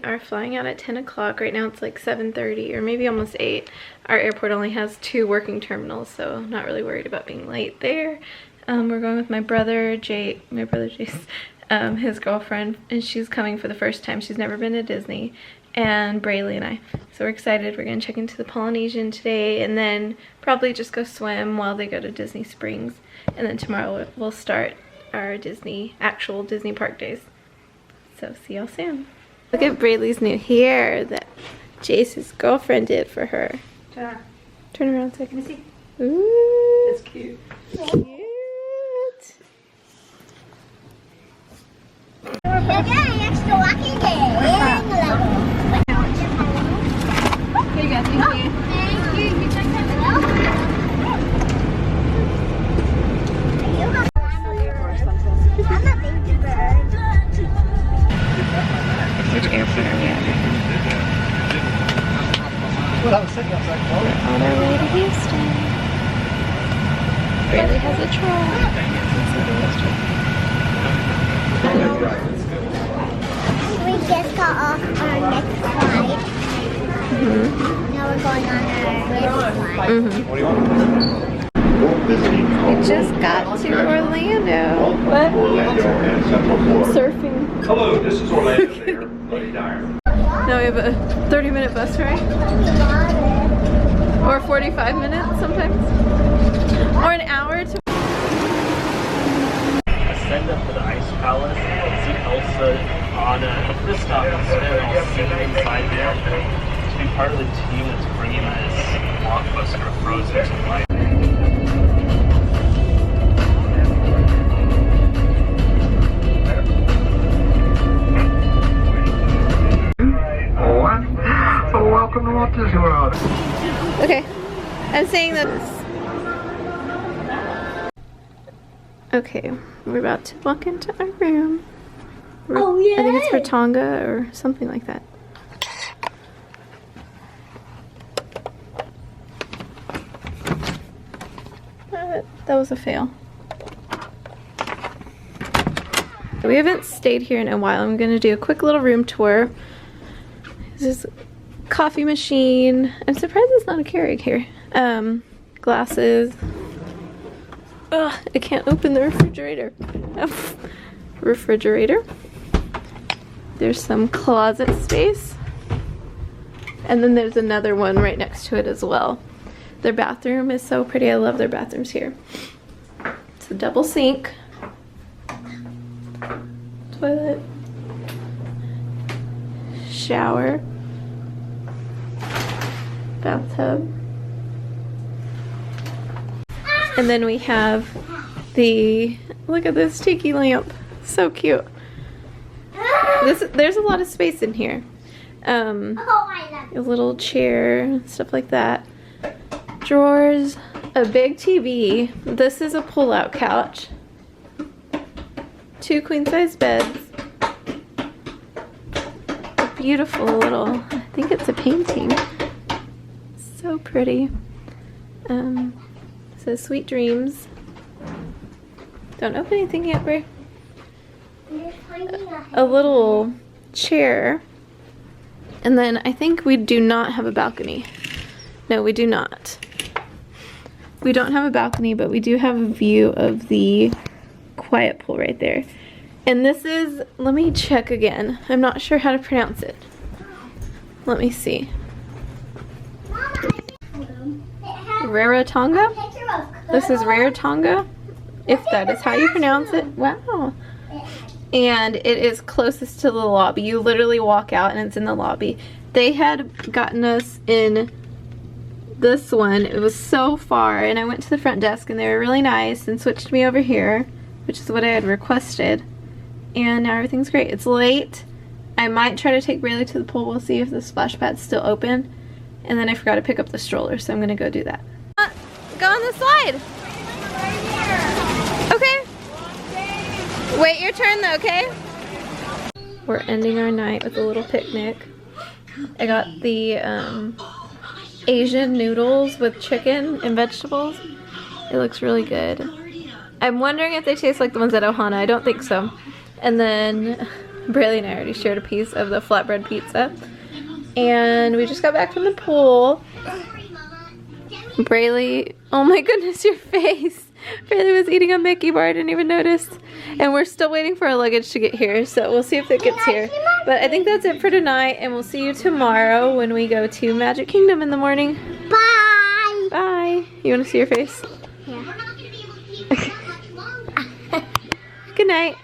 are flying out at 10 o'clock. Right now it's like 7:30 or maybe almost 8. Our airport only has 2 working terminals, so not really worried about being late there. We're going with my brother, Jace, his girlfriend, and she's coming for the first time. She's never been to Disney, and Braylee and I. So we're excited. We're gonna check into the Polynesian today and then probably just go swim while they go to Disney Springs. And then tomorrow we'll start our actual Disney park days. So see y'all soon. Look at Braylee's new hair that Jace's girlfriend did for her. Turn around so I can see. Ooh. That's cute. Cute. Here you go, thank you. Which airport are we at right now? We're on our way to Houston. Braylee has a troll. We just got off our next flight. Now we're going on our next flight. We just got to Orlando. What? Surfing. Hello, this is Orlando Mayor Buddy Dyer. Now we have a 30-minute bus ride. Or 45 minutes sometimes. Or an hour to... Ascend up to the Ice Palace and see Elsa, Anna, Kristoff, and Sven all singing inside there. To be part of the team that's bringing this blockbuster of Frozen to life. Welcome to Walt Disney World. Okay, I'm saying that. Okay, we're about to walk into our room. Oh, yeah. I think it's for Tonga or something like that. That was a fail. We haven't stayed here in a while. I'm gonna do a quick little room tour. This is coffee machine. I'm surprised it's not a Keurig here. Glasses. Ugh, I can't open the refrigerator. Refrigerator. There's some closet space. And then there's another one right next to it as well. Their bathroom is so pretty. I love their bathrooms here. It's a double sink. Toilet. Shower. Bathtub. And then we have the, look at this tiki lamp. So cute. There's a lot of space in here. A little chair, stuff like that. Drawers, a big TV. This is a pull-out couch. 2 queen-size beds. A beautiful little, I think it's a painting. So pretty. Says Sweet Dreams. Don't open anything yet, Bray. A little chair. And then I think we do not have a balcony. No, we do not. We don't have a balcony, but we do have a view of the quiet pool right there. And this is, let me check again. I'm not sure how to pronounce it. Let me see. Rarotonga? This is Rarotonga, if that is how you pronounce it. Wow. And it is closest to the lobby. You literally walk out and it's in the lobby. They had gotten us in this one. It was so far, and I went to the front desk and they were really nice and switched me over here, which is what I had requested. And now everything's great. It's late. I might try to take Braylee to the pool. We'll see if the splash pad's still open. And then I forgot to pick up the stroller, so I'm gonna go do that. Go on the slide. Okay. Wait your turn though, okay? We're ending our night with a little picnic. I got the Asian noodles with chicken and vegetables. It looks really good. I'm wondering if they taste like the ones at Ohana. I don't think so. And then Braylee and I already shared a piece of the flatbread pizza. And we just got back from the pool. Braylee, oh my goodness, your face. Braylee was eating a Mickey bar, I didn't even notice. And we're still waiting for our luggage to get here, so we'll see if it gets here. But I think that's it for tonight, and we'll see you tomorrow when we go to Magic Kingdom in the morning. Bye. Bye. You want to see your face? Yeah. Good night.